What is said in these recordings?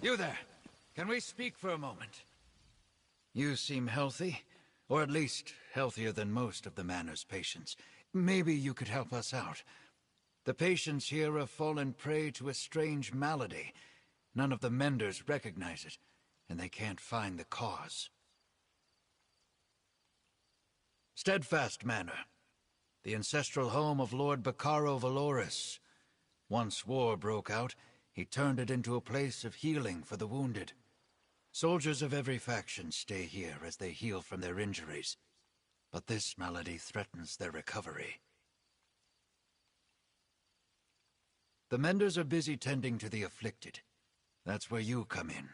You there! Can we speak for a moment? You seem healthy, or at least healthier than most of the Manor's patients. Maybe you could help us out. The patients here have fallen prey to a strange malady. None of the menders recognize it, and they can't find the cause. Steadfast Manor, the ancestral home of Lord Bacaro Valoris. Once war broke out, he turned it into a place of healing for the wounded. Soldiers of every faction stay here as they heal from their injuries, but this malady threatens their recovery. The menders are busy tending to the afflicted. That's where you come in.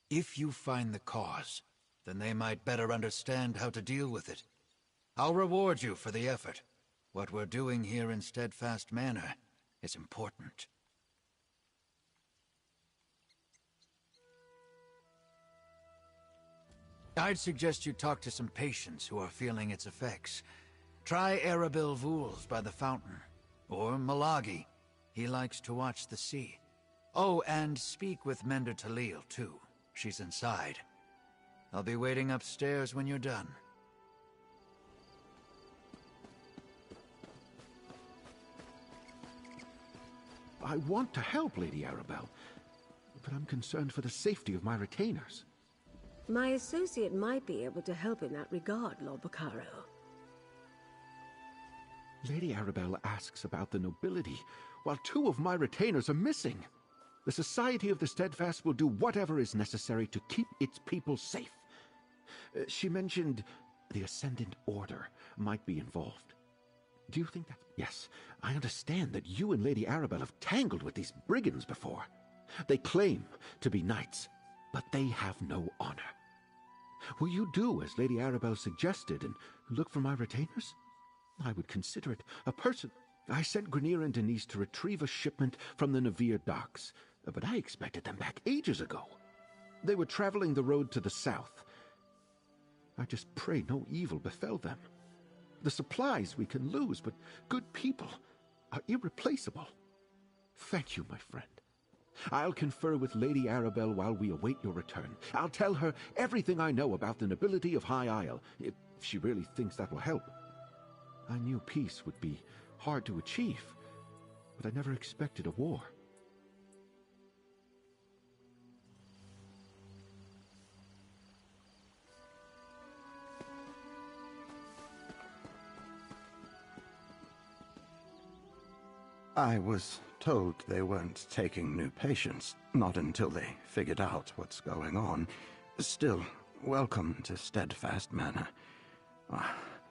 If you find the cause, then they might better understand how to deal with it. I'll reward you for the effort. What we're doing here in Steadfast Manor is important. I'd suggest you talk to some patients who are feeling its effects. Try Arabil Vools by the fountain, or Malagi. He likes to watch the sea. Oh, and speak with Mender Talil, too. She's inside. I'll be waiting upstairs when you're done. I want to help, Lady Arabelle, but I'm concerned for the safety of my retainers. My associate might be able to help in that regard, Lord Bacaro. Lady Arabelle asks about the nobility, while 2 of my retainers are missing. The Society of the Steadfast will do whatever is necessary to keep its people safe. She mentioned the Ascendant Order might be involved. Do you think that? Yes, I understand that you and Lady Arabelle have tangled with these brigands before. They claim to be knights, but they have no honor. Will you do as Lady Arabelle suggested and look for my retainers? I would consider it a person. I sent Grenier and Denise to retrieve a shipment from the Navir docks, but I expected them back ages ago. They were traveling the road to the south. I just pray no evil befell them. The supplies we can lose, but good people are irreplaceable. Thank you, my friend. I'll confer with Lady Arabelle while we await your return. I'll tell her everything I know about the nobility of High Isle, if she really thinks that will help. I knew peace would be hard to achieve, but I never expected a war. I was told they weren't taking new patients, not until they figured out what's going on. Still, welcome to Steadfast Manor.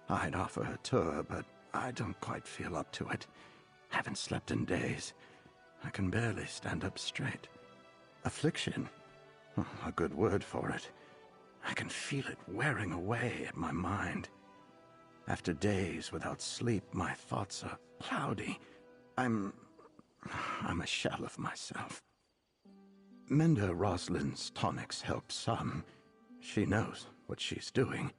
I'd offer a tour, but I don't quite feel up to it. Haven't slept in days. I can barely stand up straight. Affliction? A good word for it. I can feel it wearing away at my mind. After days without sleep, my thoughts are cloudy. I'm a shell of myself. Mender Rosalind's tonics help some. She knows what she's doing.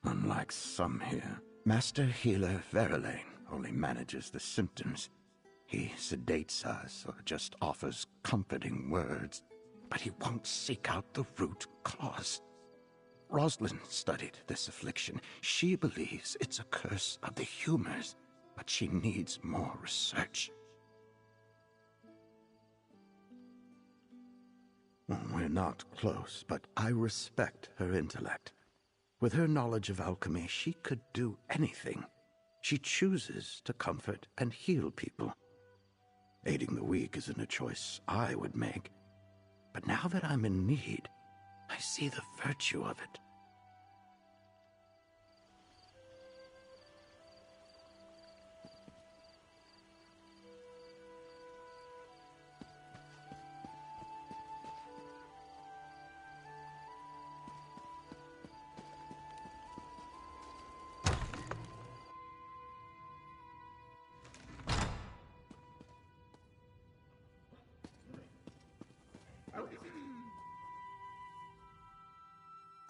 Unlike some here, Master Healer Verlaine only manages the symptoms. He sedates us or just offers comforting words, but he won't seek out the root cause. Rosalind studied this affliction. She believes it's a curse of the humors, but she needs more research. We're not close, but I respect her intellect. With her knowledge of alchemy, she could do anything. She chooses to comfort and heal people. Aiding the weak isn't a choice I would make. But now that I'm in need, I see the virtue of it.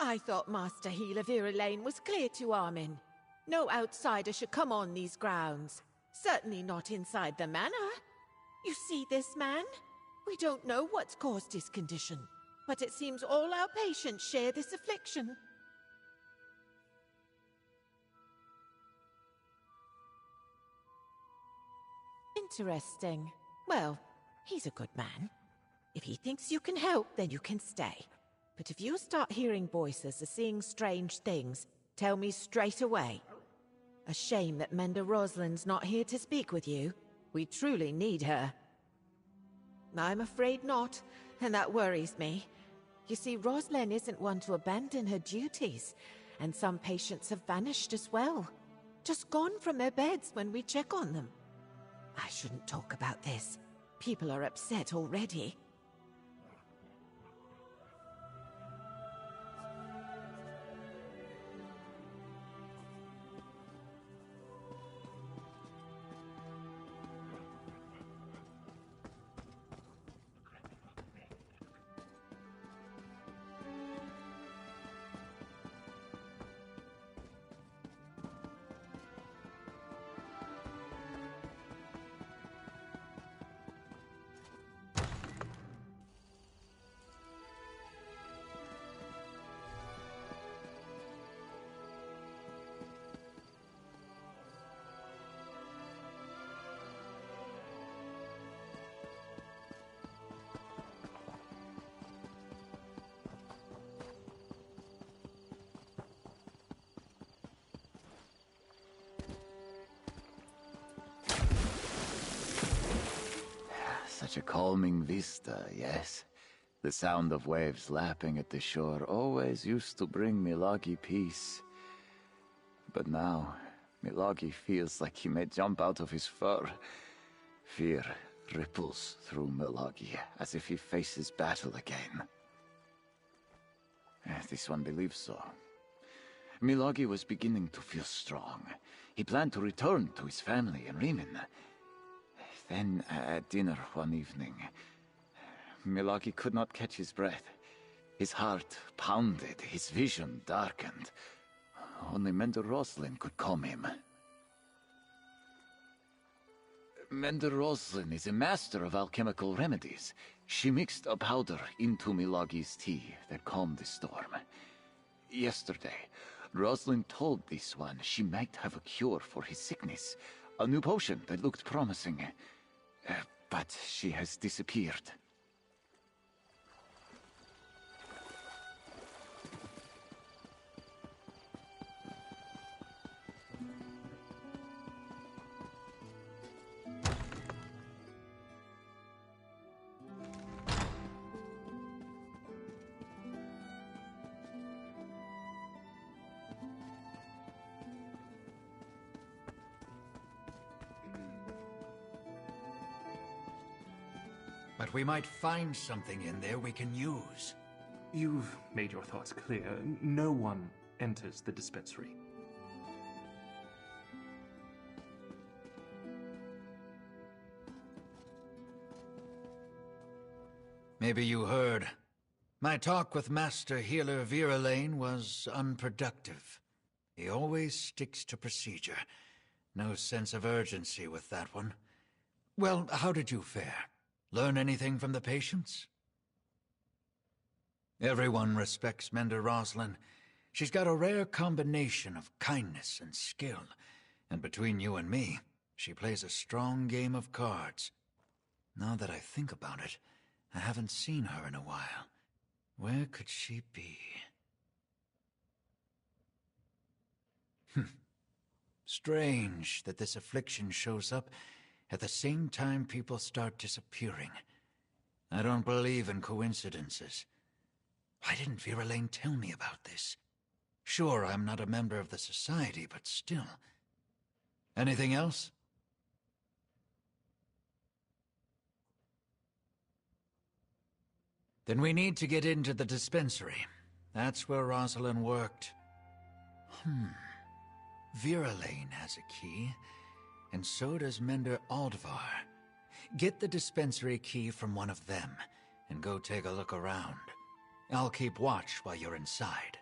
I thought Master Healer Verlaine was clear to Armin. No outsider should come on these grounds. Certainly not inside the manor. You see this man? We don't know what's caused his condition, but it seems all our patients share this affliction. Interesting. Well, he's a good man. If he thinks you can help, then you can stay. But if you start hearing voices or seeing strange things, tell me straight away. A shame that Mender Rosalind's not here to speak with you. We truly need her. I'm afraid not, and that worries me. You see, Rosalind isn't one to abandon her duties, and some patients have vanished as well. Just gone from their beds when we check on them. I shouldn't talk about this. People are upset already. Such a calming vista, yes. The sound of waves lapping at the shore always used to bring Milagi peace. But now, Milagi feels like he may jump out of his fur. Fear ripples through Milagi, as if he faces battle again. This one believes so. Milagi was beginning to feel strong. He planned to return to his family in Riemann. Then, at dinner one evening, Milagi could not catch his breath. His heart pounded, his vision darkened. Only Mender Roslin could calm him. Mender Roslin is a master of alchemical remedies. She mixed a powder into Milagi's tea that calmed the storm. Yesterday, Roslin told this one she might have a cure for his sickness, a new potion that looked promising. But she has disappeared. But we might find something in there we can use. You've made your thoughts clear. No one enters the dispensary. Maybe you heard. My talk with Master Healer Viralain was unproductive. He always sticks to procedure. No sense of urgency with that one. Well, how did you fare? Learn anything from the patients? Everyone respects Mender Roslin. She's got a rare combination of kindness and skill. And between you and me, she plays a strong game of cards. Now that I think about it, I haven't seen her in a while. Where could she be? Strange that this affliction shows up at the same time people start disappearing. I don't believe in coincidences. Why didn't Viralain tell me about this? Sure, I'm not a member of the society, but still. Anything else? Then we need to get into the dispensary. That's where Rosalind worked. Viralain has a key, and so does Mender Aldvar. Get the dispensary key from one of them, and go take a look around. I'll keep watch while you're inside.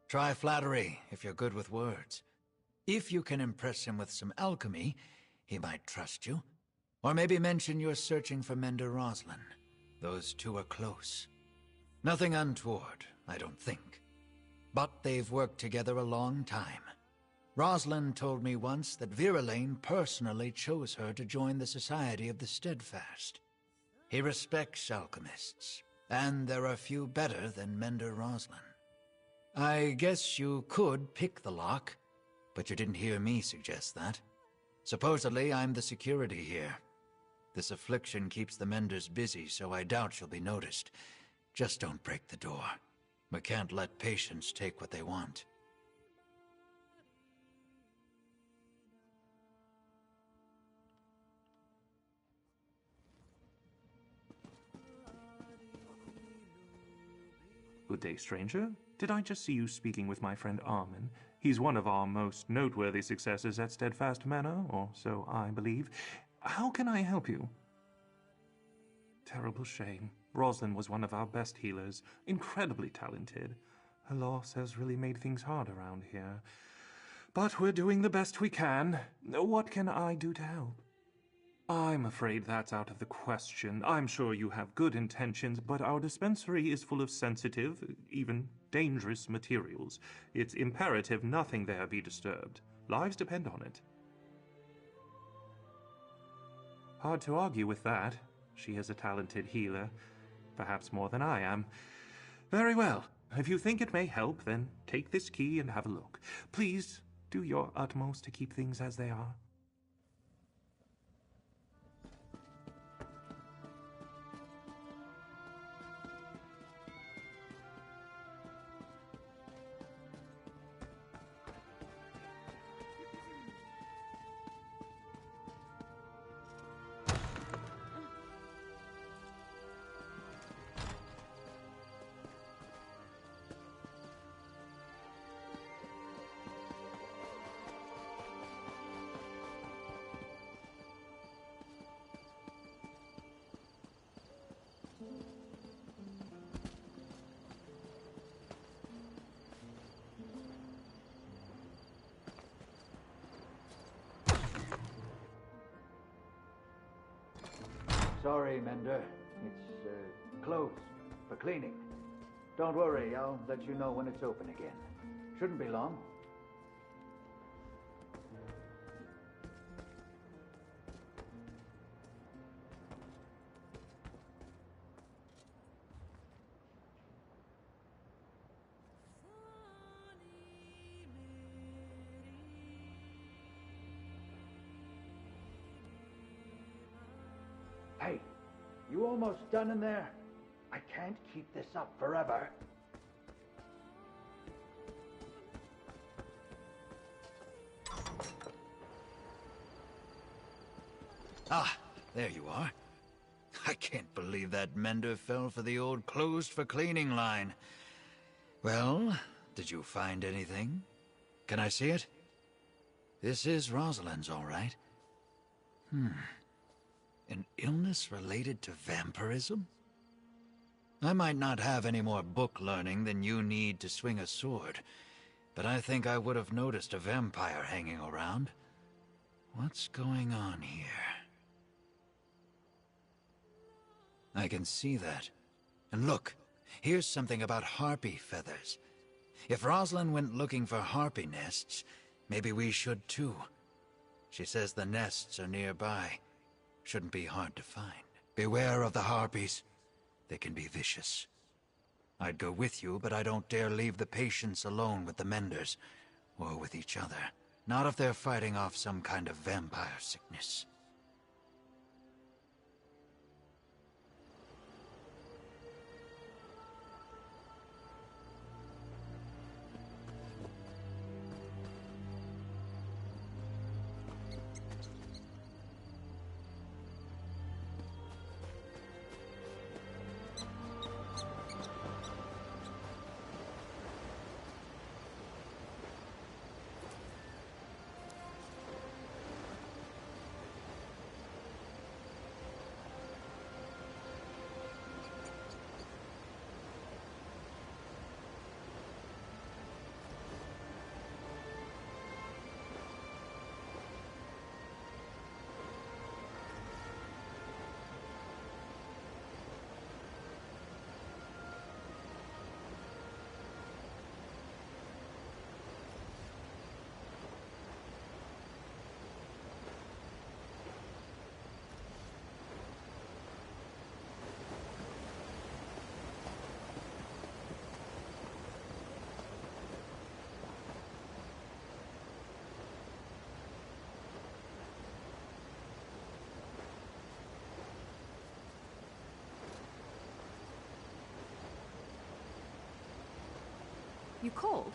Try flattery if you're good with words. If you can impress him with some alchemy, he might trust you. Or maybe mention you're searching for Mender Roslin. Those two are close. Nothing untoward, I don't think. But they've worked together a long time. Roslin told me once that Virelane personally chose her to join the Society of the Steadfast. He respects alchemists, and there are few better than Mender Roslin. I guess you could pick the lock, but you didn't hear me suggest that. Supposedly, I'm the security here. This affliction keeps the Menders busy, so I doubt she'll be noticed. Just don't break the door. We can't let patients take what they want. Good day, stranger. Did I just see you speaking with my friend Armin? He's one of our most noteworthy successors at Steadfast Manor, or so I believe. How can I help you? Terrible shame. Roslin was one of our best healers, incredibly talented. Her loss has really made things hard around here. But we're doing the best we can. What can I do to help? I'm afraid that's out of the question. I'm sure you have good intentions, but our dispensary is full of sensitive, even dangerous materials. It's imperative nothing there be disturbed. Lives depend on it. Hard to argue with that. She is a talented healer, perhaps more than I am. Very well. If you think it may help, then take this key and have a look. Please do your utmost to keep things as they are. Sorry, Mender. It's closed for cleaning. Don't worry, I'll let you know when it's open again. Shouldn't be long. Hey, you almost done in there? I can't keep this up forever. Ah, there you are. I can't believe that Mender fell for the old closed for cleaning line. Well, did you find anything? Can I see it? This is Rosalind's, all right. An illness related to vampirism? I might not have any more book learning than you need to swing a sword, but I think I would have noticed a vampire hanging around. What's going on here? I can see that. And look, here's something about harpy feathers. If Rosalind went looking for harpy nests, maybe we should too. She says the nests are nearby. Shouldn't be hard to find. Beware of the harpies. They can be vicious. I'd go with you, but I don't dare leave the patients alone with the Menders, or with each other. Not if they're fighting off some kind of vampire sickness. You called?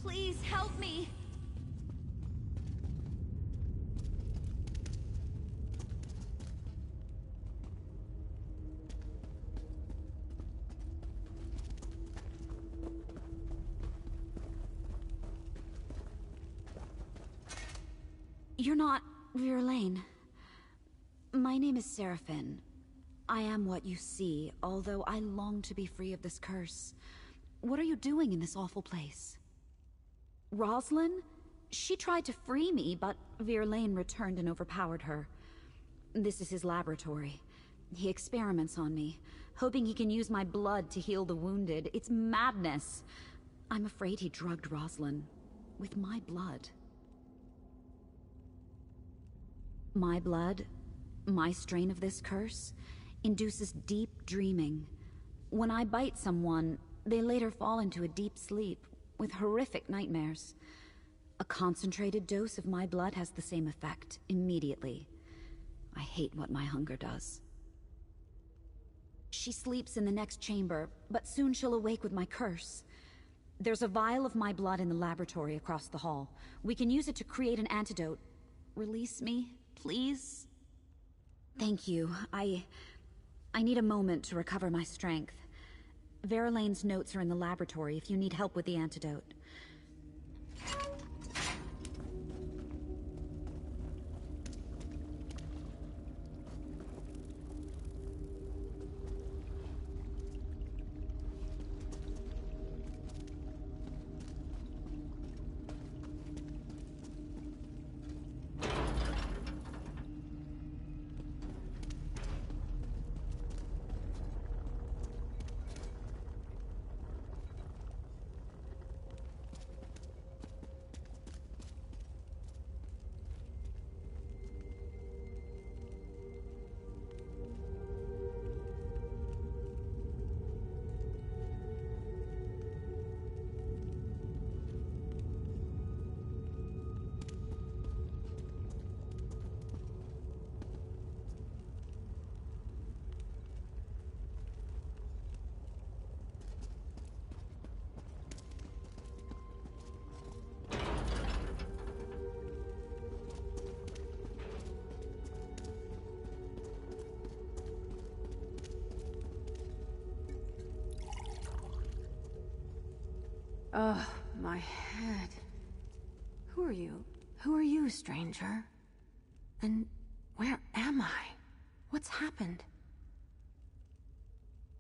Please help me! You're not Verlaine. My name is Seraphine. I am what you see, although I long to be free of this curse. What are you doing in this awful place? Rosalind? She tried to free me, but Verlaine returned and overpowered her. This is his laboratory. He experiments on me, hoping he can use my blood to heal the wounded. It's madness. I'm afraid he drugged Rosalind with my blood. My blood, my strain of this curse, induces deep dreaming. When I bite someone, they later fall into a deep sleep with horrific nightmares. A concentrated dose of my blood has the same effect immediately. I hate what my hunger does. She sleeps in the next chamber, but soon she'll awake with my curse. There's a vial of my blood in the laboratory across the hall. We can use it to create an antidote. Release me, please? Thank you. I need a moment to recover my strength. Verlaine's notes are in the laboratory if you need help with the antidote. Oh, my head. Who are you? Who are you, stranger? And where am I? What's happened?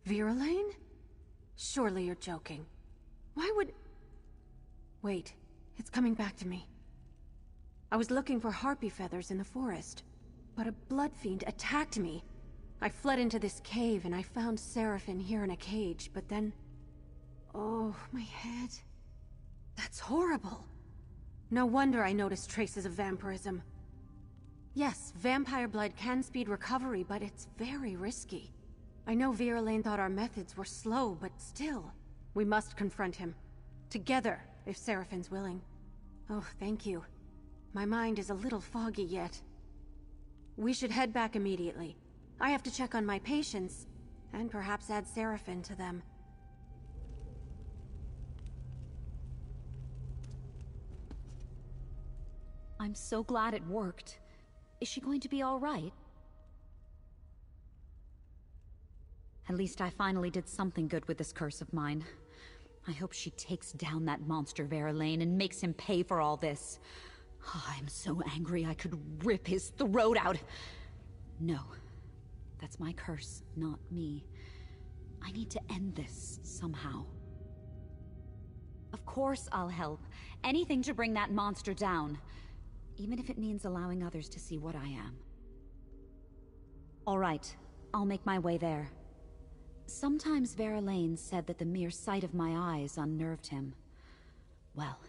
Verlaine? Surely you're joking. Why would... Wait, it's coming back to me. I was looking for harpy feathers in the forest, but a blood fiend attacked me. I fled into this cave and I found Seraphine here in a cage, but then... Oh, my head. That's horrible. No wonder I noticed traces of vampirism. Yes, vampire blood can speed recovery, but it's very risky. I know Verlaine thought our methods were slow, but still. We must confront him. Together, if Seraphine's willing. Oh, thank you. My mind is a little foggy yet. We should head back immediately. I have to check on my patients, and perhaps add Seraphine to them. I'm so glad it worked. Is she going to be all right? At least I finally did something good with this curse of mine. I hope she takes down that monster Verlaine and makes him pay for all this. Oh, I'm so angry I could rip his throat out. No, that's my curse, not me. I need to end this somehow. Of course I'll help. Anything to bring that monster down. Even if it means allowing others to see what I am. All right, I'll make my way there. Sometimes Verlaine said that the mere sight of my eyes unnerved him. Well,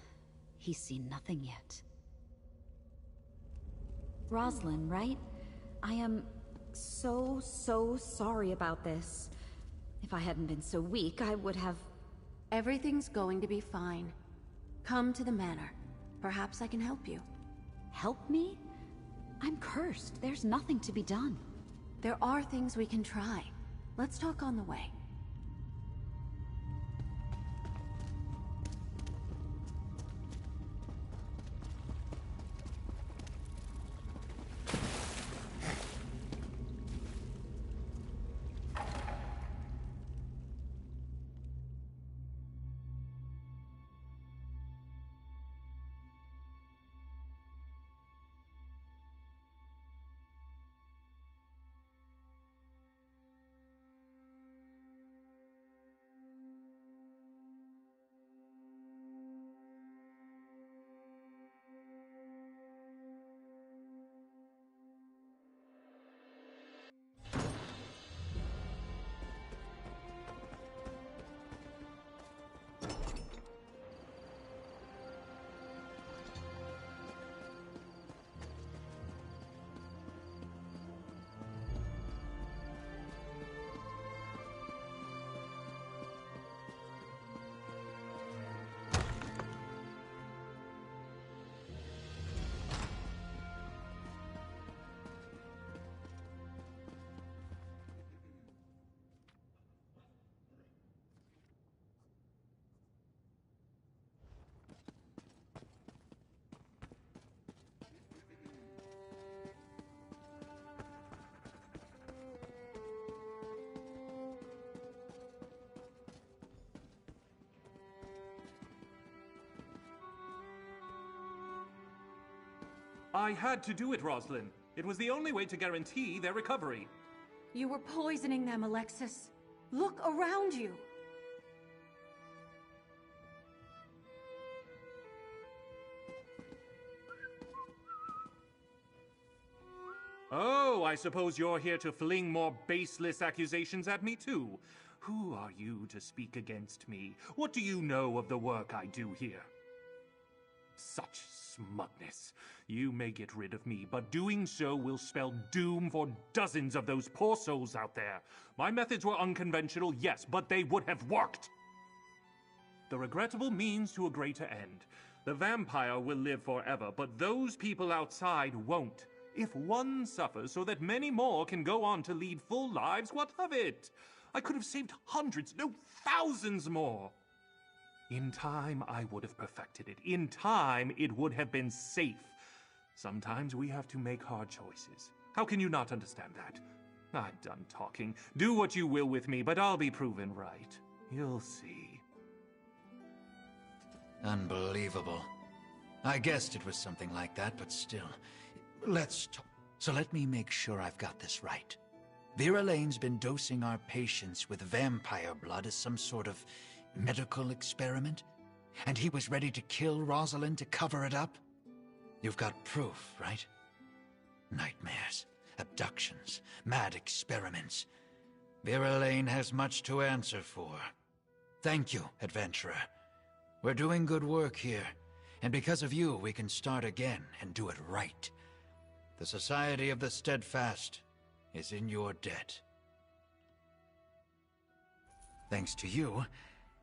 he's seen nothing yet. Rosalind, right? I am so sorry about this. If I hadn't been so weak, I would have... Everything's going to be fine. Come to the manor. Perhaps I can help you. Help me? I'm cursed. There's nothing to be done. There are things we can try. Let's talk on the way. I had to do it, Rosalind. It was the only way to guarantee their recovery. You were poisoning them, Alexis. Look around you. Oh, I suppose you're here to fling more baseless accusations at me, too. Who are you to speak against me? What do you know of the work I do here? Such smugness. You may get rid of me, but doing so will spell doom for dozens of those poor souls out there. My methods were unconventional, yes, but they would have worked. The regrettable means to a greater end. The vampire will live forever, but those people outside won't. If one suffers so that many more can go on to lead full lives, what of it? I could have saved hundreds, no, thousands more. In time, I would have perfected it. In time, it would have been safe. Sometimes we have to make hard choices. How can you not understand that? I'm done talking. Do what you will with me, but I'll be proven right. You'll see. Unbelievable. I guessed it was something like that, but still. Let's talk. So let me make sure I've got this right. Vera Lane's been dosing our patients with vampire blood as some sort of medical experiment? And he was ready to kill Rosalind to cover it up? You've got proof, right? Nightmares, abductions, mad experiments. Vera Lane has much to answer for. Thank you, adventurer. We're doing good work here, and because of you, we can start again and do it right. The Society of the Steadfast is in your debt. Thanks to you,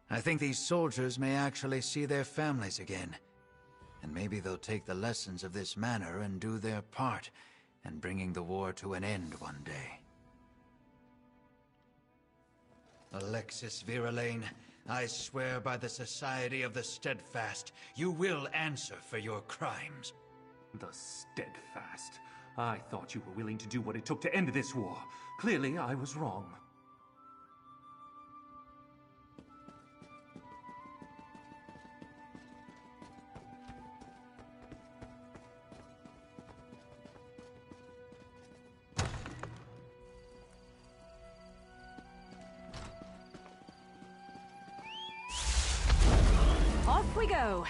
I think these soldiers may actually see their families again. And maybe they'll take the lessons of this manor and do their part in bringing the war to an end one day. Alexis Vera Lane, I swear by the Society of the Steadfast, you will answer for your crimes. The Steadfast. I thought you were willing to do what it took to end this war. Clearly, I was wrong. Off we go!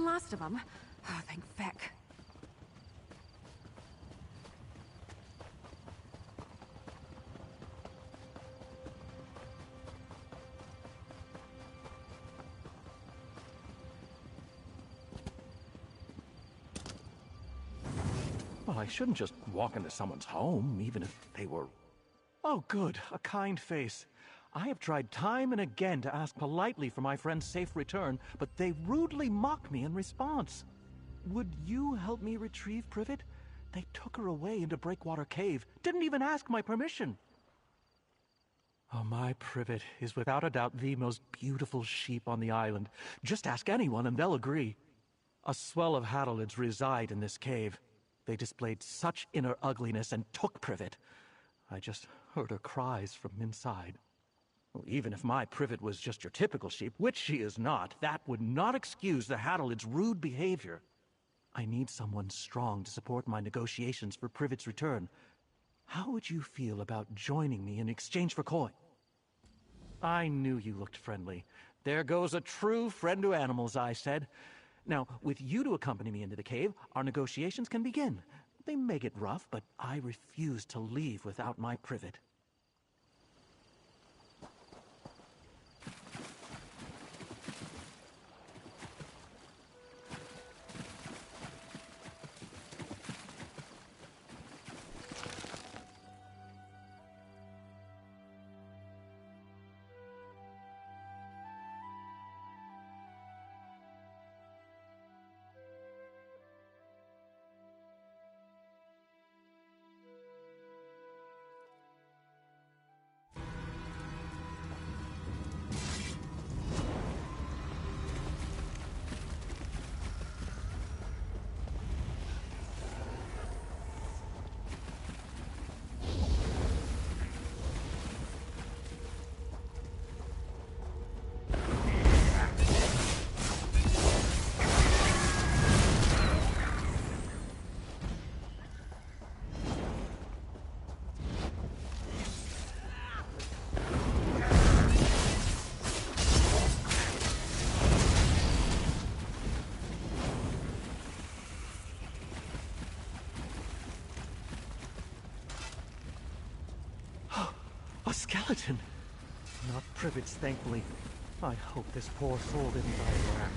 last of them? Oh, thank feck. Well, I shouldn't just walk into someone's home, even if they were... Oh, good, a kind face. I have tried time and again to ask politely for my friend's safe return, but they rudely mock me in response. Would you help me retrieve Privet? They took her away into Breakwater Cave, didn't even ask my permission. Oh, my Privet is without a doubt the most beautiful sheep on the island. Just ask anyone and they'll agree. A swell of Hadalids reside in this cave. They displayed such inner ugliness and took Privet. I just heard her cries from inside. Well, even if my Privet was just your typical sheep, which she is not, that would not excuse the Hadalids' rude behavior. I need someone strong to support my negotiations for Privet's return. How would you feel about joining me in exchange for coin? I knew you looked friendly. There goes a true friend to animals, I said. Now, with you to accompany me into the cave, our negotiations can begin. They may get rough, but I refuse to leave without my Privet. A skeleton! Not Privet's, thankfully. I hope this poor soul didn't die wrong.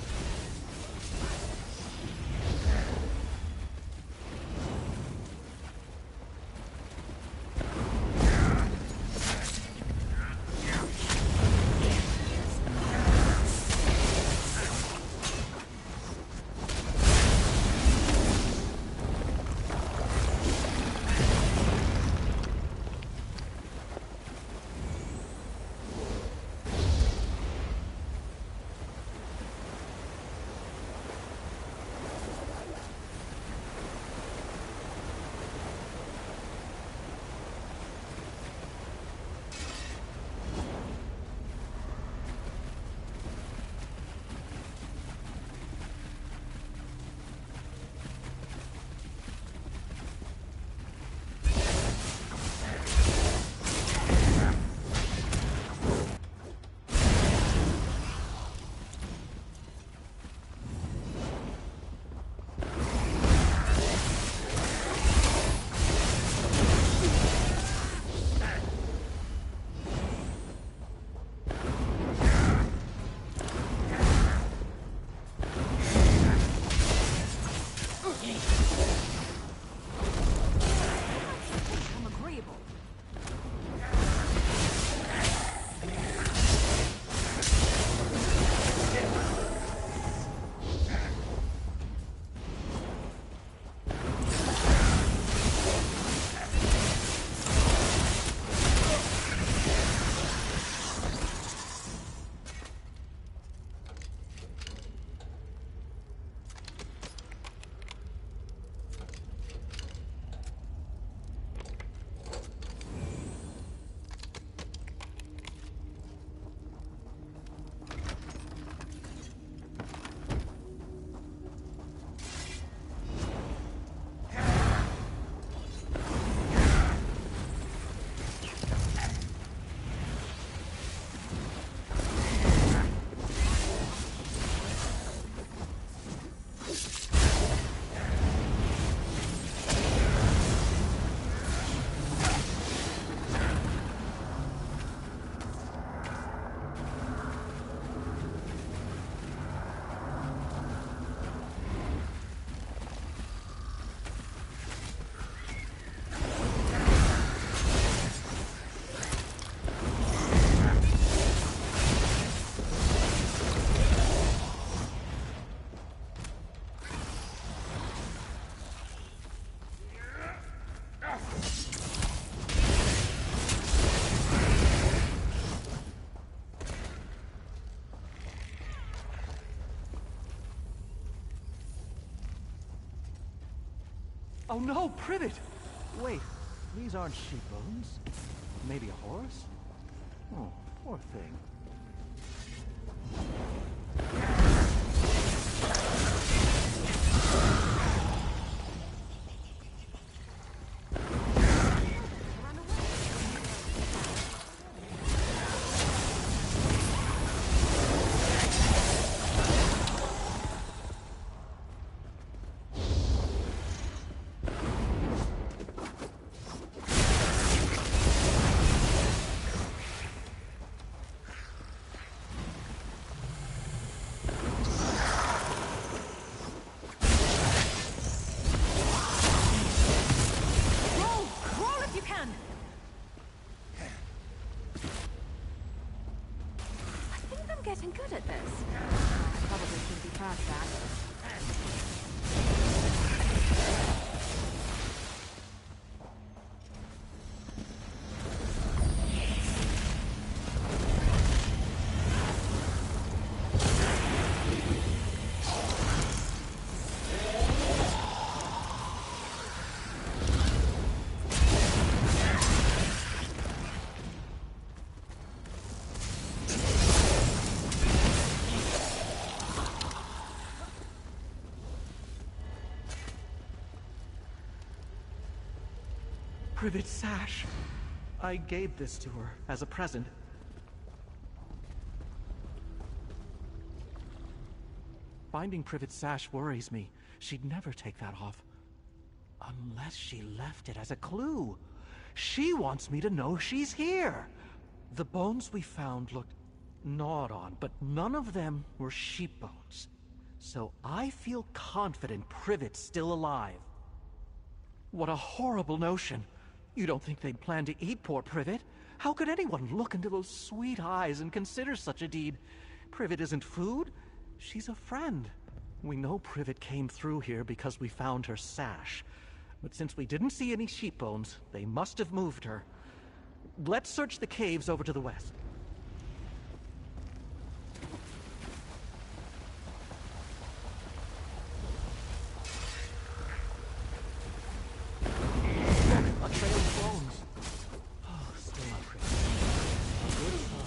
Oh no, Privet! Wait, these aren't sheep bones. Maybe a horse? Oh, poor thing. Getting good at this. Probably shouldn't be past that. Privet's sash. I gave this to her as a present. Finding Privet's sash worries me. She'd never take that off. Unless she left it as a clue. She wants me to know she's here. The bones we found looked gnawed on, but none of them were sheep bones. So I feel confident Privet's still alive. What a horrible notion. You don't think they'd plan to eat poor Privet? How could anyone look into those sweet eyes and consider such a deed? Privet isn't food. She's a friend. We know Privet came through here because we found her sash. But since we didn't see any sheep bones, they must have moved her. Let's search the caves over to the west. A trail of bones. Oh, still not Privet. A good sign.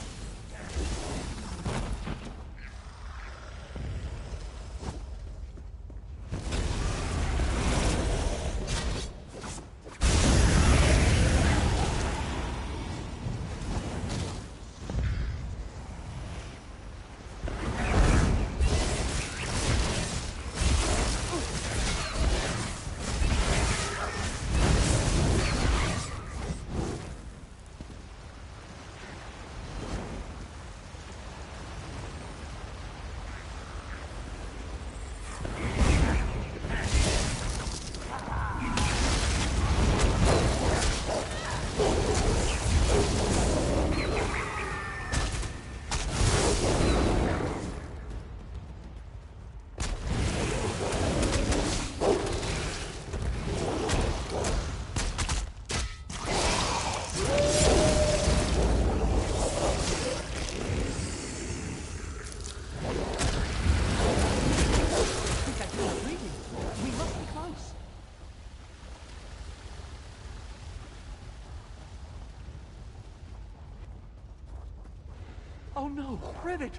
Oh no, Privet!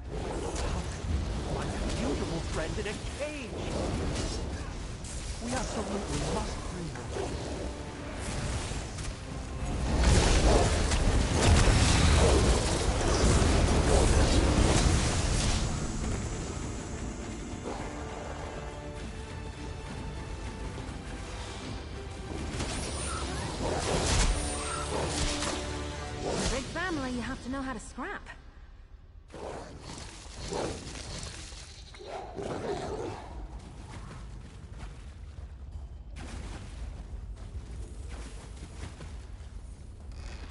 My beautiful friend in a cage! We absolutely must free her. In a big family, you have to know how to scrap.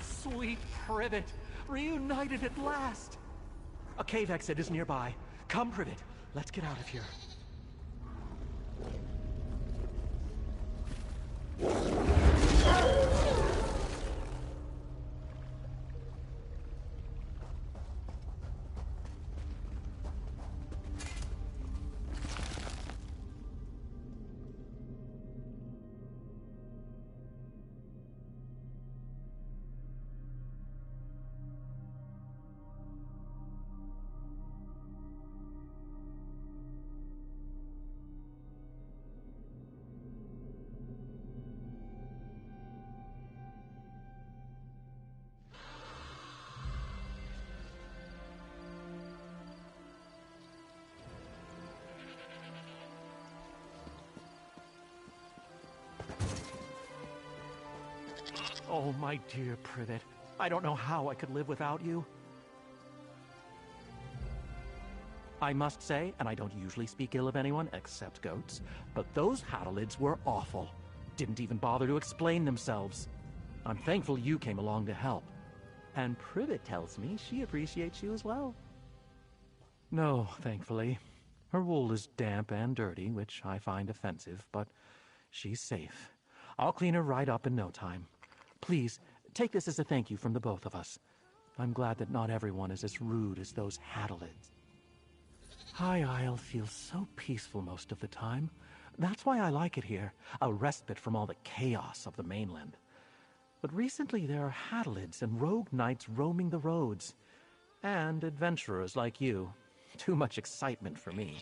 Sweet Privet, reunited at last! A cave exit is nearby. Come, Privet, let's get out of here. Oh, my dear Privet, I don't know how I could live without you. I must say, and I don't usually speak ill of anyone except goats, but those Hadalids were awful. Didn't even bother to explain themselves. I'm thankful you came along to help. And Privet tells me she appreciates you as well. No, thankfully. Her wool is damp and dirty, which I find offensive, but she's safe. I'll clean her right up in no time. Please, take this as a thank you from the both of us. I'm glad that not everyone is as rude as those Hadalids. High Isle feels so peaceful most of the time. That's why I like it here, a respite from all the chaos of the mainland. But recently there are Hadalids and rogue knights roaming the roads. And adventurers like you. Too much excitement for me.